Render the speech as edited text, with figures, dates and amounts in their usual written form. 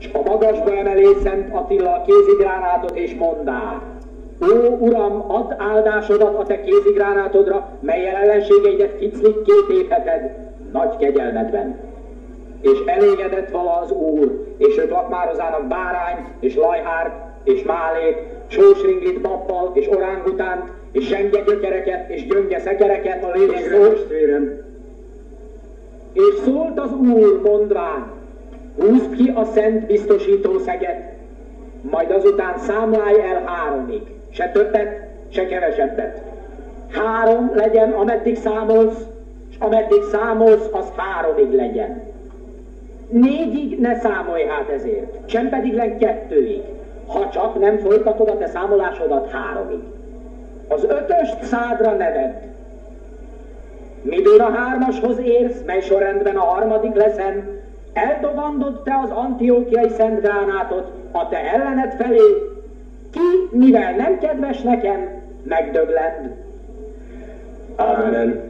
s a magasba emelé Szent Attila a kézigránátot, és mondá: Ó, Uram, add áldásodat a te kézigránátodra, mellyel ellenségeidet ficlik kitépheted nagy kegyelmedben. És elégedett vala az Úr, és ők lakmározának bárányt, és lajhárt, és málét, sósringlit babbal, és orángutánt, és zsenge gyökereket, és gyönge szekereket, a lényeg szólt. És szólt az Úr, mondván: húzd ki a szent biztosító szeget, majd azután számlálj el 3-ig, se többet, se kevesebbet. 3 legyen, ameddig számolsz, és ameddig számolsz, az 3-ig legyen. 4-ig ne számolj hát ezért, sem pedig len 2-ig, ha csak nem folytatod a te számolásodat 3-ig. Az 5-öst szádra ne vedd. Midőn a 3-ashoz érsz, mely sorrendben a 3. leszen, eldobandod te az antiókiai szent gránátot a te ellened felé, ki, mivel nem kedves nekem, megdöglend. Amen.